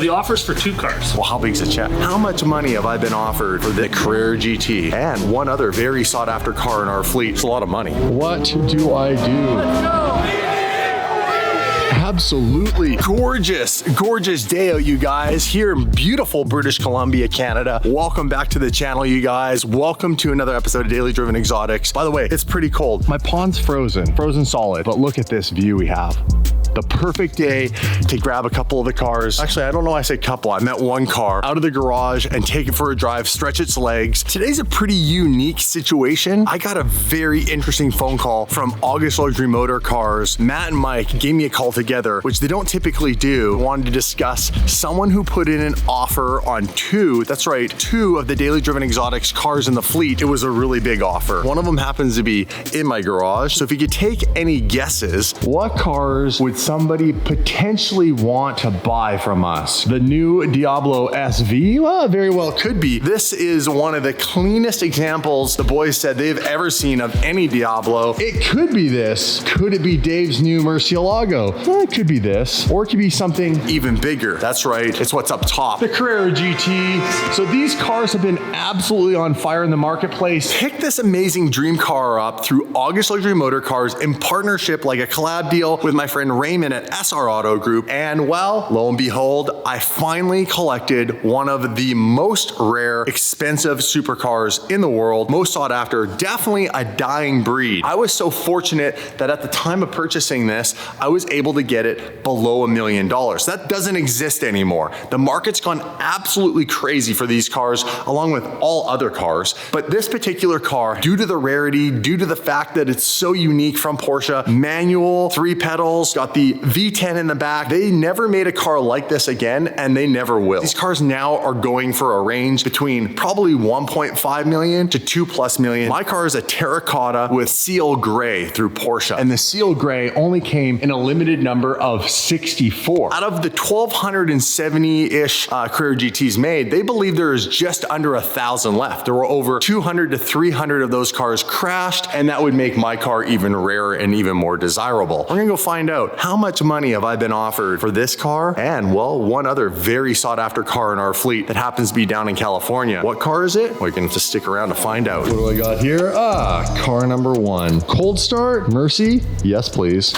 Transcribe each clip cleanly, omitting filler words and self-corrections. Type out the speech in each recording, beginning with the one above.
The offer's for 2 cars. Well, how big's the check? How much money have I been offered for the Carrera GT and one other very sought after car in our fleet? It's a lot of money. What do I do? Let's go! Absolutely gorgeous, gorgeous day out, you guys, here in beautiful British Columbia, Canada. Welcome back to the channel, you guys. Welcome to another episode of Daily Driven Exotics. By the way, it's pretty cold. My pond's frozen solid, but look at this view we have. The perfect day to grab a couple of the cars. Actually, I don't know why I said couple. I meant one car out of the garage and take it for a drive, stretch its legs. Today's a pretty unique situation. I got a very interesting phone call from August Luxury Motor Cars. Matt and Mike gave me a call together, which they don't typically do. Wanted to discuss someone who put in an offer on 2, that's right, 2 of the Daily Driven Exotics cars in the fleet. It was a really big offer. One of them happens to be in my garage. So if you could take any guesses, what cars would somebody potentially want to buy from us? The new Diablo SV? Well, very well could be. This is one of the cleanest examples the boys said they've ever seen of any Diablo. It could be this. Could it be Dave's new Murcielago? Well, it could be this. Or it could be something even bigger. That's right. It's what's up top. The Carrera GT. So these cars have been absolutely on fire in the marketplace. Pick this amazing dream car up through August Luxury Motor Cars in partnership, like a collab deal with my friend Raymond at SR Auto Group. And well, lo and behold, I finally collected one of the most rare, expensive supercars in the world, most sought after, definitely a dying breed. I was so fortunate that at the time of purchasing this, I was able to get it below $1 million. That doesn't exist anymore. The market's gone absolutely crazy for these cars, along with all other cars. But this particular car, due to the rarity, due to the fact that it's so unique from Porsche, manual, 3 pedals, got the V10 in the back. They never made a car like this again, and they never will. These cars now are going for a range between probably 1.5 million to 2+ million. My car is a terracotta with seal gray through Porsche, and the seal gray only came in a limited number of 64. Out of the 1,270-ish Carrera GTs made, they believe there is just under 1,000 left. There were over 200 to 300 of those cars crashed, and that would make my car even rarer and even more desirable. We're gonna go find out how much money have I been offered for this car and, well, one other very sought after car in our fleet that happens to be down in California. What car is it? Well, you're gonna have to stick around to find out. What do I got here? Car number 1. Cold start? Mercy? Yes, please.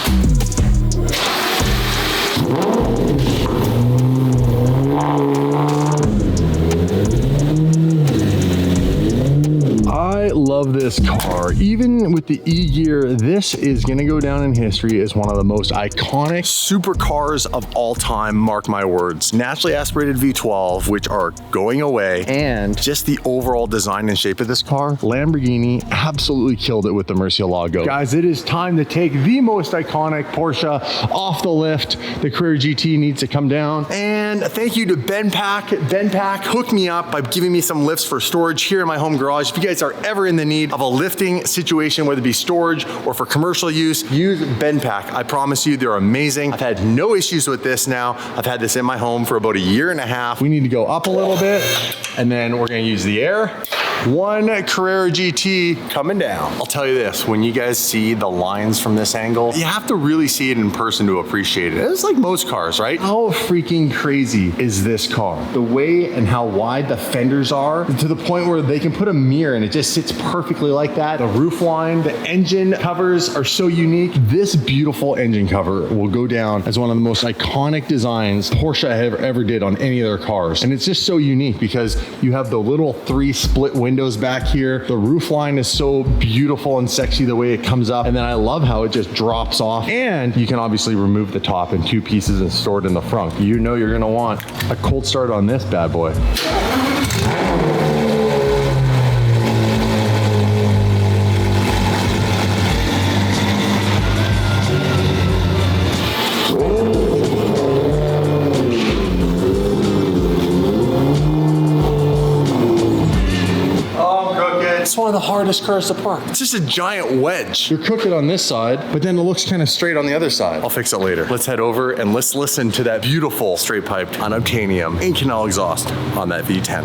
I love this car. Even with the E-Gear, this is gonna go down in history as one of the most iconic supercars of all time, mark my words. Naturally aspirated V12, which are going away, and just the overall design and shape of this car, Lamborghini absolutely killed it with the Murcielago. Guys, it is time to take the most iconic Porsche off the lift. The Carrera GT needs to come down. And thank you to BenPack. BenPack hooked me up by giving me some lifts for storage here in my home garage. If you guys are ever in the need of a lifting situation, whether it be storage or for commercial use, use BenPack. I promise you, they're amazing. I've had no issues with this now. I've had this in my home for about 1.5 years. We need to go up a little bit, and then we're gonna use the air. One Carrera GT coming down. I'll tell you this, when you guys see the lines from this angle, you have to really see it in person to appreciate it. It's like most cars, right? How freaking crazy is this car? The way and how wide the fenders are, to the point where they can put a mirror and it just sits perfectly like that. The roof line, the engine covers are so unique. This beautiful engine cover will go down as one of the most iconic designs Porsche ever did on any of their cars. And it's just so unique because you have the little 3 split windows back here. The roof line is so beautiful and sexy the way it comes up. And then I love how it just drops off. And you can obviously remove the top in 2 pieces and store it in the front. You know you're gonna want a cold start on this bad boy. It's one of the hardest cars to park. It's just a giant wedge. You're cooking on this side, but then it looks kind of straight on the other side. I'll fix it later. Let's head over and let's listen to that beautiful straight piped unobtainium in-canal exhaust on that V10.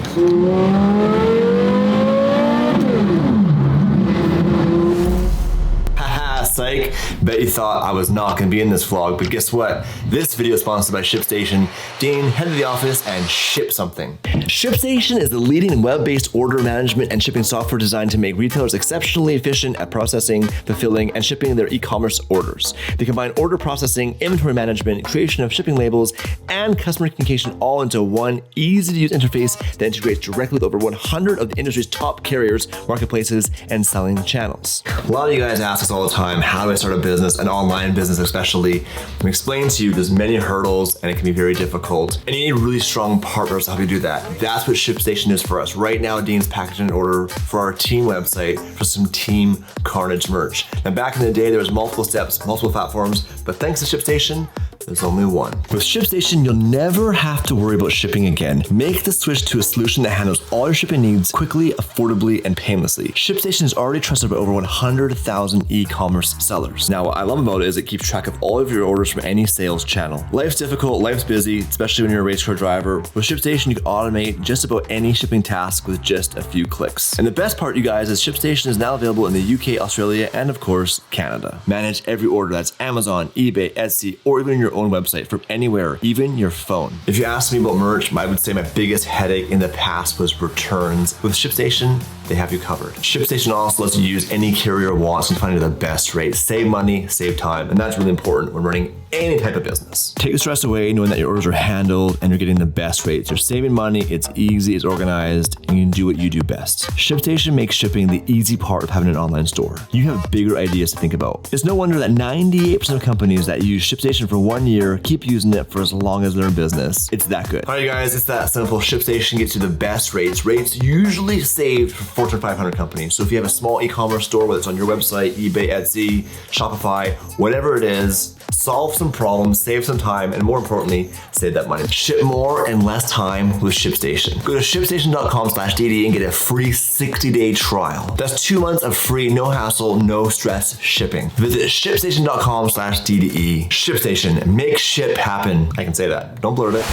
Psych, bet you thought I was not gonna be in this vlog, but guess what? This video is sponsored by ShipStation. Dean, head to the office and ship something. ShipStation is the leading web-based order management and shipping software designed to make retailers exceptionally efficient at processing, fulfilling, and shipping their e-commerce orders. They combine order processing, inventory management, creation of shipping labels, and customer communication all into one easy-to-use interface that integrates directly with over 100 of the industry's top carriers, marketplaces, and selling channels. A lot of you guys ask us all the time, how do I start a business, an online business especially? I'm explaining to you there's many hurdles and it can be very difficult. And you need really strong partners to help you do that. That's what ShipStation is for us. Right now, Dean's packaging an order for our team website for some Team Carnage merch. Now back in the day, there was multiple steps, multiple platforms, but thanks to ShipStation, there's only one. With ShipStation, you'll never have to worry about shipping again. Make the switch to a solution that handles all your shipping needs quickly, affordably, and painlessly. ShipStation is already trusted by over 100,000 e-commerce sellers. Now, what I love about it is it keeps track of all of your orders from any sales channel. Life's difficult, life's busy, especially when you're a race car driver. With ShipStation, you can automate just about any shipping task with just a few clicks. And the best part, you guys, is ShipStation is now available in the UK, Australia, and of course, Canada. Manage every order that's Amazon, eBay, Etsy, or even your own website from anywhere, even your phone. If you ask me about merch, I would say my biggest headache in the past was returns. With ShipStation, they have you covered. ShipStation also lets you use any carrier wants and find the best rate. Save money, save time, and that's really important when running any type of business. Take the stress away knowing that your orders are handled and you're getting the best rates. You're saving money, it's easy, it's organized, and you can do what you do best. ShipStation makes shipping the easy part of having an online store. You have bigger ideas to think about. It's no wonder that 98% of companies that use ShipStation for 1 year keep using it for as long as they're in business. It's that good. All right, guys, it's that simple. ShipStation gets you the best rates. Rates usually saved for Fortune 500 companies. So if you have a small e-commerce store, whether it's on your website, eBay, Etsy, Shopify, whatever it is, solve some problems, save some time, and more importantly, save that money. Ship more in less time with ShipStation. Go to shipstation.com/DD and get a free 60-day trial. That's 2 months of free, no hassle, no stress shipping. Visit shipstation.com/DDE. ShipStation, make ship happen. I can say that. Don't blurt it.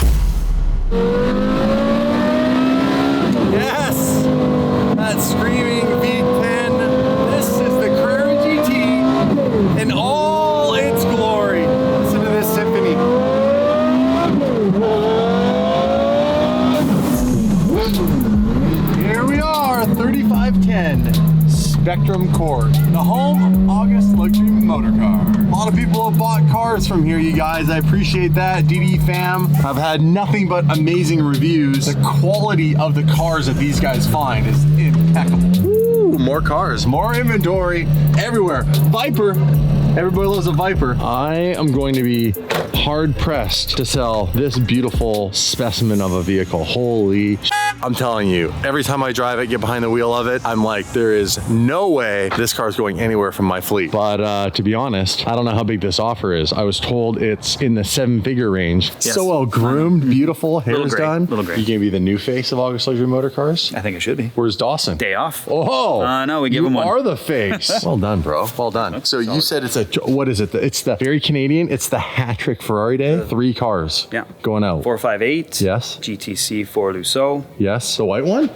Yes! That screaming V10. This is the Carrera GT in all its glory. Listen to this symphony. Here we are, 3510 Spectrum Court, the home of August Luxury Motor Car. A lot of people have bought cars from here, you guys. I appreciate that. DD fam, I've had nothing but amazing reviews. The quality of the cars that these guys find is impeccable. Ooh, more cars, more inventory everywhere. Viper. Everybody loves a Viper. I am going to be hard pressed to sell this beautiful specimen of a vehicle. Holy shit. I'm telling you, every time I drive it, get behind the wheel of it, I'm like, there is no way this car is going anywhere from my fleet. But to be honest, I don't know how big this offer is. I was told it's in the 7-figure range. Yes. So well groomed, beautiful, hair's done. Little gray. You gonna be the new face of August Luxury Motor Cars? I think it should be. Where's Dawson? Day off. Oh, no, we give him one. You are the face. Well done, bro. Well done. So you said it's a, what is it? It's the very Canadian. It's the hat trick Ferrari day. 3 cars. Yeah. Going out. 458. Yes. GTC 4 Lusso. Yes. The white one?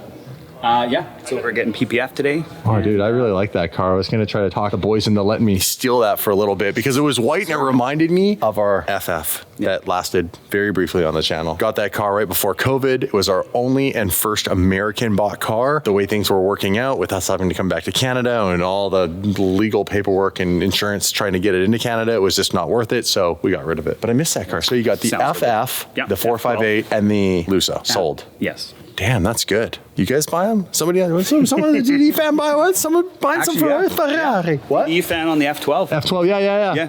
Yeah. So we're getting PPF today. Oh, dude, I really like that car. I was going to try to talk the boys into letting me steal that for a little bit because it was white and it reminded me of our FF that lasted very briefly on the channel. Got that car right before COVID. It was our only and first American bought car. The way things were working out with us having to come back to Canada and all the legal paperwork and insurance trying to get it into Canada, it was just not worth it. So we got rid of it. But I missed that car. So you got the FF, the 458, and the Lusso sold. Yes. Damn, that's good. You guys buy them? Someone in the DD fan buy one? Someone buying some for Ferrari. What? DD fan on the F12. F12, yeah. Yeah,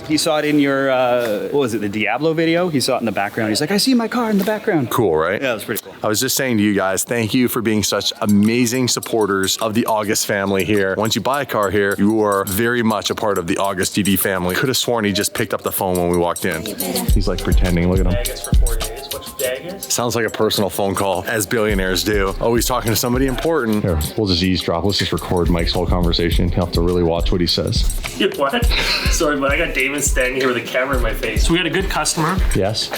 he saw it in your, what was it, the Diablo video? He saw it in the background. He's like, I see my car in the background. Cool, right? Yeah, it was pretty cool. I was just saying to you guys, thank you for being such amazing supporters of the August family here. Once you buy a car here, you are very much a part of the August DD family. Could have sworn he just picked up the phone when we walked in. He's like pretending, look at him. I guess for 4 days. What's your day? Vegas? Sounds like a personal phone call, as billionaires do. Always talking to somebody important. Here, we'll just eavesdrop. Let's just record Mike's whole conversation. He'll have to really watch what he says. What? Sorry, but I got Damon standing here with a camera in my face. So we got a good customer. Yes.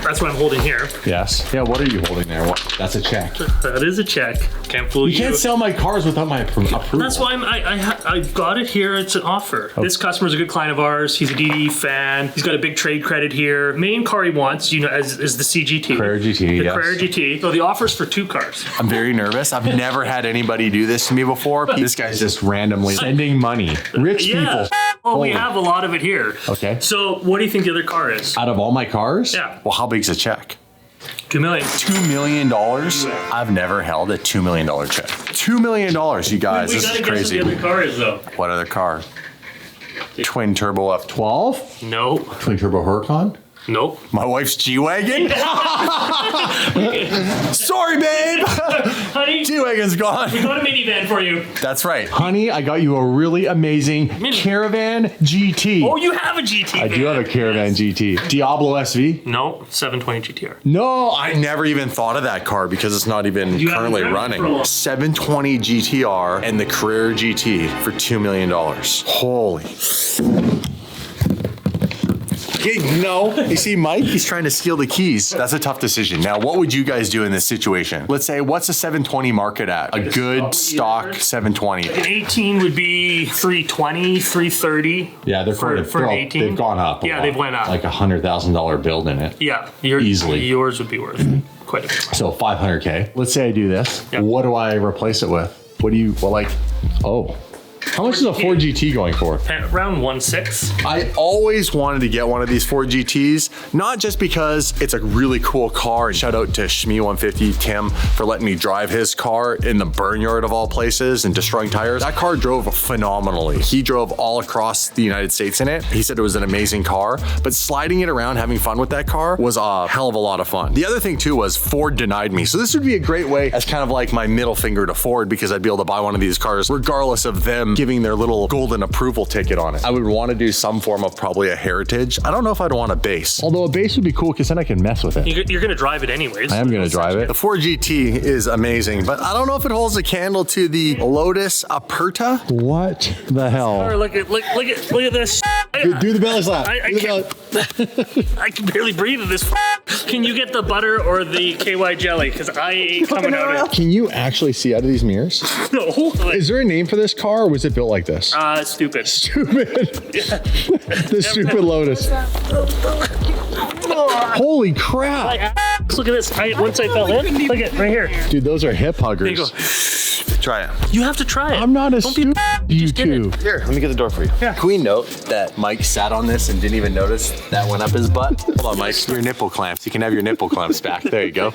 That's what I'm holding here. Yes. Yeah, what are you holding there? What? That's a check. That is a check. Can't fool you. You can't sell my cars without my approval. That's why I got it here. It's an offer. This customer's a good client of ours. He's a DD fan. He's got a big trade credit here. Main car he wants, you know, is the CGT. Carrera GT, The yes. Carrera GT. So the offer's for 2 cars. I'm very nervous. I've never had anybody do this to me before. This guy's just randomly sending money. Rich people. Oh, we have a lot of it here. Okay. So what do you think the other car is? Out of all my cars? Yeah. Well, how big's a check? 2 million. $2 million? I've never held a $2 million check. $2 million, you guys. We This gotta is guess crazy. what the other car is, though. What other car? Twin turbo F12. 12? Nope. Twin turbo Huracan? Nope. My wife's G-Wagon? Sorry, babe. Honey, G-Wagon's gone. we got a minivan for you. That's right. Honey, I got you a really amazing Caravan GT. Oh, you have a GT. I do have a Caravan GT. Diablo SV? No, 720 GTR. No, I never even thought of that car because it's not even You haven't currently driven it running. for a long- 720 GTR and the Carrera GT for $2 million. Holy. No, you see Mike? He's trying to steal the keys. That's a tough decision. Now, what would you guys do in this situation? Let's say, what's a 720 market at? A good stock 720. An 18 would be 320, 330. Yeah, they're for an 18. They've gone up. Yeah, they've went up. Like $100,000 build in it. Yeah, Easily. Yours would be worth quite a bit. So 500K. Let's say I do this. Yeah. What do I replace it with? What do you, well, like, oh. How much is a Ford GT going for? Around 1.6. I always wanted to get one of these Ford GTs, not just because it's a really cool car. Shout out to Shmee150 Tim for letting me drive his car in the burn yard of all places and destroying tires. That car drove phenomenally. He drove all across the United States in it. He said it was an amazing car, but sliding it around, having fun with that car was a hell of a lot of fun. The other thing too was Ford denied me. So this would be a great way as kind of like my middle finger to Ford because I'd be able to buy one of these cars regardless of them giving their little golden approval ticket on it. I would want to do some form of probably a heritage. I don't know if I'd want a base. Although a base would be cool because then I can mess with it. You're going to drive it anyways. I am going to drive it. The Ford GT is amazing, but I don't know if it holds a candle to the Lotus Aperta. What the hell? Look at this. Do the belly slap. I Do the can't. I can barely breathe in this. Can you get the butter or the KY jelly? Because I ain't coming out of it. Can you actually see out of these mirrors? No. Is there a name for this car or was it built like this? Stupid. Stupid. The stupid Lotus. Holy crap. Look at this. Once I fell in, look at right here. Dude, those are hip There you go. huggers. Try it. You have to try it. I'm not a Don't be stupid you just did it. two. Here, let me get the door for you. Yeah. Can we note that Mike sat on this and didn't even notice that went up his butt? Hold on, Mike. Your nipple clamps. You can have your nipple clamps back. There you go.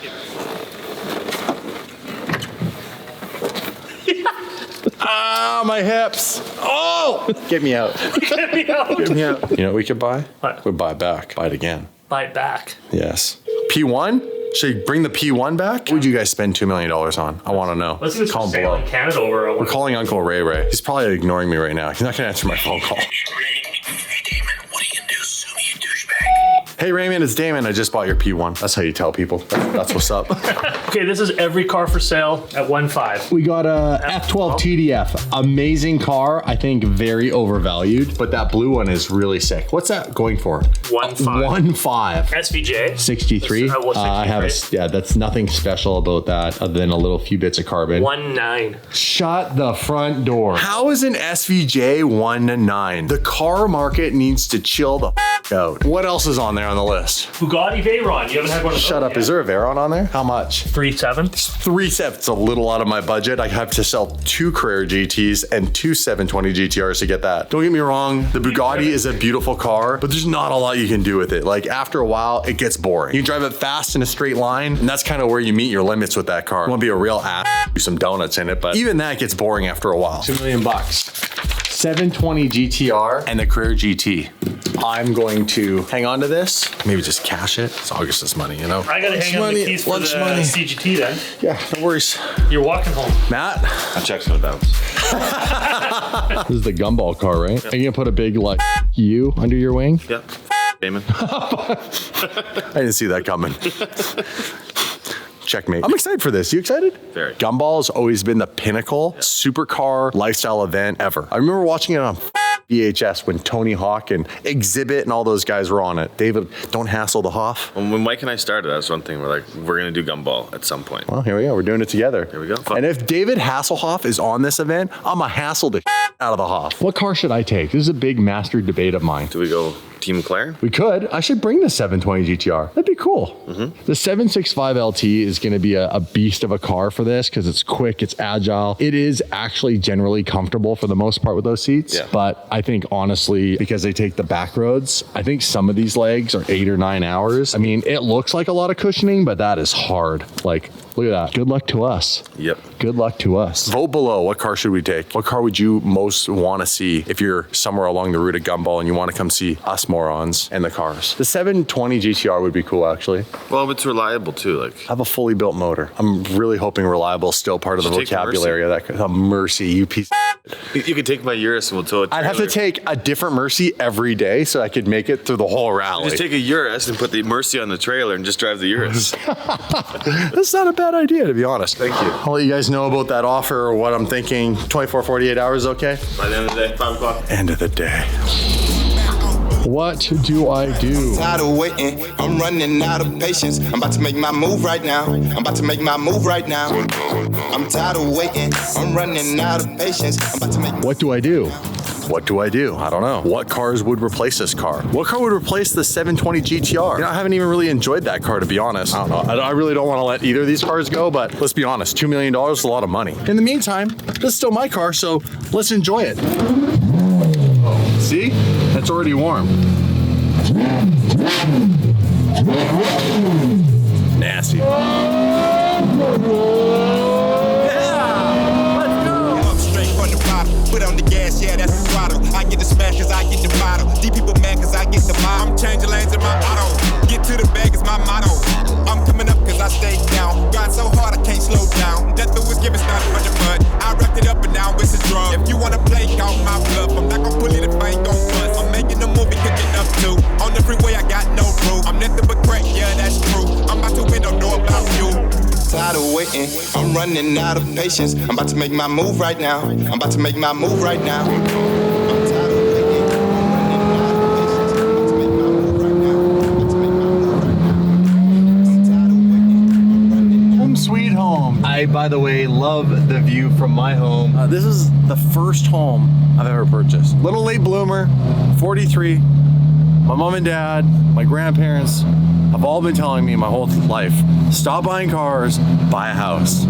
Ah, my hips. Oh! Get me out. Get me out. Get me out. You know what we could buy? What? We'd buy it back. Buy it again. Buy it back. Yes. P1? Should we bring the P1 back? What would you guys spend $2 million on? I want to know. Let's see what's Call for him sale below. in Canada over. We're calling Uncle Ray Ray. He's probably ignoring me right now. He's not going to answer my phone call. Hey Raymond, it's Damon. I just bought your P1. That's how you tell people. That's what's up. Okay, this is every car for sale at 1.5. We got a F12 TDF. Amazing car. I think very overvalued, but that blue one is really sick. What's that going for? 1.5. 1.5. SVJ. 63. I have a, yeah, that's nothing special about that other than a little few bits of carbon. 1.9. Shut the front door. How is an SVJ 1.9? The car market needs to chill the out. What else is on there on the list? Bugatti Veyron. You haven't had one of those Shut up. yet. Is there a Veyron on there? How much? 3.7. 3.7. It's a little out of my budget. I have to sell 2 Carrera GTs and 2 720 GTRs to get that. Don't get me wrong. The Bugatti is a beautiful car, but there's not a lot you can do with it. Like after a while, it gets boring. You drive it fast in a straight line, and that's kind of where you meet your limits with that car. You want to be a real ass, do some donuts in it, but even that gets boring after a while. $2 million. 720 GTR and the Carrera GT. I'm going to hang on to this. Maybe just cash it. It's August's money, you know? I gotta hang on the keys for the CGT then. Yeah, no worries. You're walking home. Matt? That check's gonna bounce. This is the Gumball car, right? Are you gonna put a big like you under your wing? Yep. Damon. I didn't see that coming. Checkmate. I'm excited for this. You excited? Very. Gumball has always been the pinnacle supercar lifestyle event ever. I remember watching it on VHS when Tony Hawk and Exhibit and all those guys were on it. David, don't hassle the Hoff. When Mike and I started, that was one thing. We're going to do Gumball at some point. Well, here we go. We're doing it together. Here we go. And if David Hasselhoff is on this event, I'm going to hassle the out of the Hoff. What car should I take? This is a big master debate of mine. Do we go Team Claire? We could. I should bring the 720 GTR. That'd be cool. The 765 LT is going to be a beast of a car for this because it's quick, it's agile. It is actually generally comfortable for the most part with those seats. Yeah. But I think honestly, because they take the back roads, I think some of these legs are 8 or 9 hours. I mean, it looks like a lot of cushioning, but that is hard. Like, look at that. Good luck to us. Yep. Good luck to us. Vote below. What car should we take? What car would you most want to see if you're somewhere along the route of Gumball and you want to come see us morons and the cars? The 720 GTR would be cool, actually. Well, it's reliable too. Like, Have a fully built motor. I'm really hoping reliable is still part of the Should take the vocabulary of that. A Mercy, you piece. you could take my Urus and we'll tow it. I'd have to take a different Mercy every day so I could make it through the whole rally. Just take a Urus and put the Mercy on the trailer and just drive the Urus. That's not a bad idea, to be honest. Thank you. I'll let you guys know about that offer or what I'm thinking. 24, 48 hours, okay? By the end of the day, 5 o'clock. End of the day. What do I do? Tired of waiting, I'm running out of patience. I'm about to make my move right now. I'm about to make my move right now. I'm tired of waiting, I'm running out of patience. I'm about to make. What do I do? What do I do? I don't know. What cars would replace this car? What car would replace the 720 GTR? You know, I haven't even really enjoyed that car, to be honest. I don't know. I really don't want to let either of these cars go, but let's be honest, $2 million is a lot of money. In the meantime, this is still my car, so let's enjoy it. See? That's already warm. Nasty. Put on the gas, yeah, that's the throttle. I get the smash cause I get the bottle. These people mad cause I get the mile. I'm changing lanes in my auto. Get to the bag is my motto. I'm coming up cause I stay down. Grind so hard I can't slow down. Death was given started from the mud. I wrapped it up and down with a drum. If you wanna play, count my bluff. I'm not gonna pull it if I ain't gon' bust. I'm making a movie cooking up too. On the freeway I got no proof. I'm nothing but crack, yeah, that's true. I'm about to win, don't know about you. Tired of waiting, I'm running out of patience. I'm about to make my move right now. I'm about to make my move right now. I'm tired of waiting, I'm running out of patience. I'm about to make my move right now. I'm about to make my move right now. I'm tired of waiting, I'm running. Home sweet home. I, by the way, love the view from my home. This is the first home I've ever purchased. Little late bloomer, 43. My mom and dad, my grandparents have all been telling me my whole life, stop buying cars, buy a house.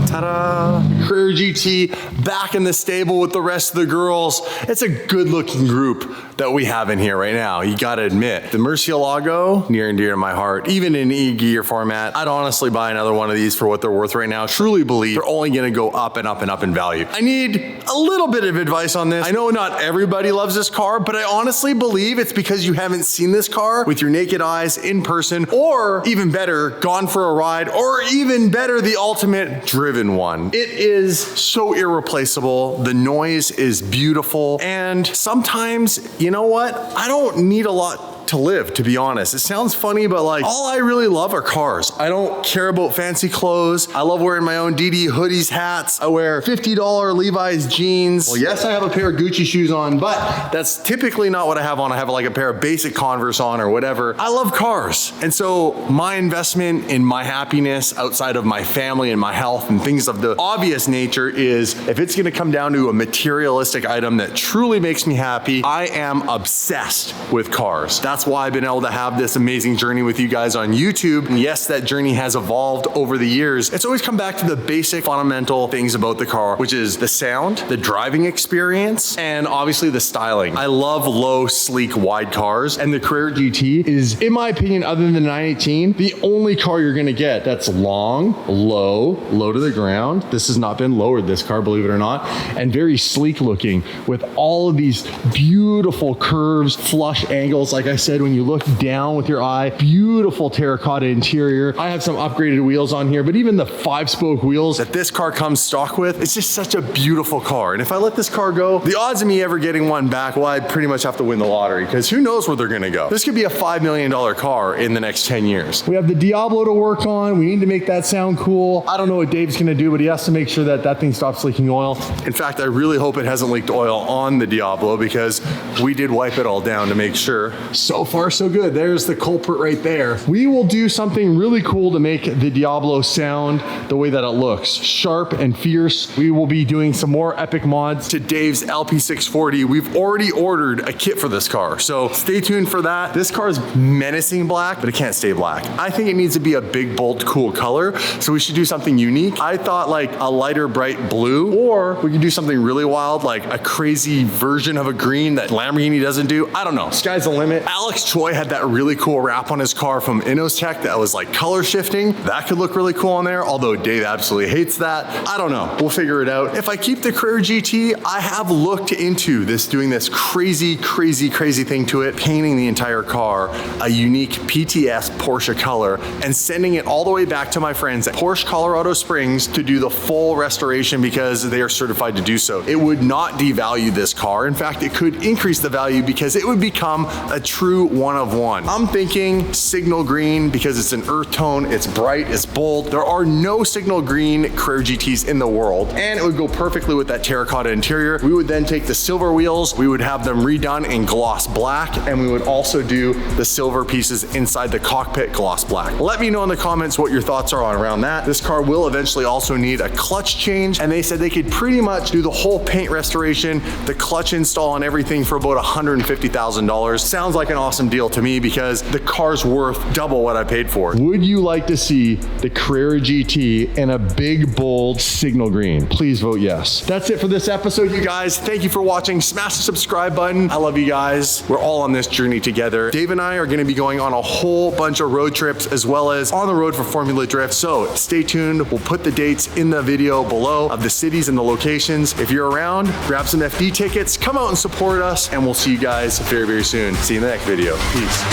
Ta-da! Career GT back in the stable with the rest of the girls. It's a good looking group that we have in here right now. You gotta admit, the Murcielago, near and dear to my heart, even in e-gear format. I'd honestly buy another one of these for what they're worth right now. Truly believe they're only gonna go up and up and up in value. I need a little bit of advice on this. I know not everybody loves this car, but I honestly believe it's because you haven't seen this car with your naked eyes in person, or even better, gone for a ride, or even better, the ultimate driven one. It is so irreplaceable. The noise is beautiful. And sometimes, you know what? I don't need a lot to live, to be honest. It sounds funny, but like, all I really love are cars. I don't care about fancy clothes. I love wearing my own DD hoodies, hats. I wear $50 Levi's jeans. Well, yes, I have a pair of Gucci shoes on, but that's typically not what I have on. I have like a pair of basic Converse on or whatever. I love cars. And so my investment in my happiness outside of my family and my health and things of the obvious nature is, if it's gonna come down to a materialistic item that truly makes me happy, I am obsessed with cars. That's why I've been able to have this amazing journey with you guys on YouTube. And yes, that journey has evolved over the years. It's always come back to the basic fundamental things about the car, which is the sound, the driving experience, and obviously the styling. I love low, sleek, wide cars, and the Carrera GT is, in my opinion, other than the 918, the only car you're gonna get that's long, low to the ground. This has not been lowered, this car, believe it or not, and very sleek looking with all of these beautiful curves, flush angles, like I said, said, when you look down with your eye, beautiful terracotta interior. I have some upgraded wheels on here, but even the 5-spoke wheels that this car comes stock with, it's just such a beautiful car. And if I let this car go, the odds of me ever getting one back, well, I'd pretty much have to win the lottery, because who knows where they're gonna go. This could be a $5 million car in the next 10 years. We have the Diablo to work on. We need to make that sound cool. I don't know what Dave's gonna do, but he has to make sure that that thing stops leaking oil. In fact, I really hope it hasn't leaked oil on the Diablo, because we did wipe it all down to make sure. So far, so good. There's the culprit right there. We will do something really cool to make the Diablo sound the way that it looks. Sharp and fierce. We will be doing some more epic mods To Dave's LP640, we've already ordered a kit for this car, so stay tuned for that. This car is menacing black, but it can't stay black. I think it needs to be a big, bold, cool color, so we should do something unique. I thought like a lighter, bright blue, or we could do something really wild, like a crazy version of a green that Lamborghini doesn't do. I don't know. Sky's the limit. Alex Choi had that really cool wrap on his car from InnosTech that was like color shifting. That could look really cool on there, although Dave absolutely hates that. I don't know. We'll figure it out. If I keep the Carrera GT, I have looked into this, doing this crazy thing to it, painting the entire car a unique PTS Porsche color and sending it all the way back to my friends at Porsche Colorado Springs to do the full restoration because they are certified to do so. It would not devalue this car. In fact, it could increase the value because it would become a true one of one. I'm thinking signal green because it's an earth tone, it's bright, it's bold. There are no signal green Carrera GTs in the world, and it would go perfectly with that terracotta interior. We would then take the silver wheels, we would have them redone in gloss black, and we would also do the silver pieces inside the cockpit gloss black. Let me know in the comments what your thoughts are on around that. This car will eventually also need a clutch change, and they said they could pretty much do the whole paint restoration, the clutch install and everything for about $150,000. Sounds like an awesome deal to me because the car's worth double what I paid for it. Would you like to see the Carrera GT in a big, bold signal green? Please vote yes. That's it for this episode, you guys. Thank you for watching. Smash the subscribe button. I love you guys. We're all on this journey together. Dave and I are going to be going on a whole bunch of road trips as well as on the road for Formula Drift. So stay tuned. We'll put the dates in the video below of the cities and the locations. If you're around, grab some FD tickets, come out and support us, and we'll see you guys very, very soon. See you in the next video. Peace.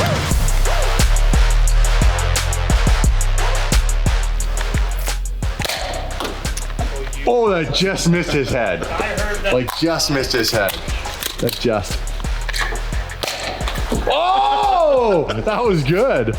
Oh, that just missed his head. I heard that. Like just missed his head. That's just. Oh, that was good.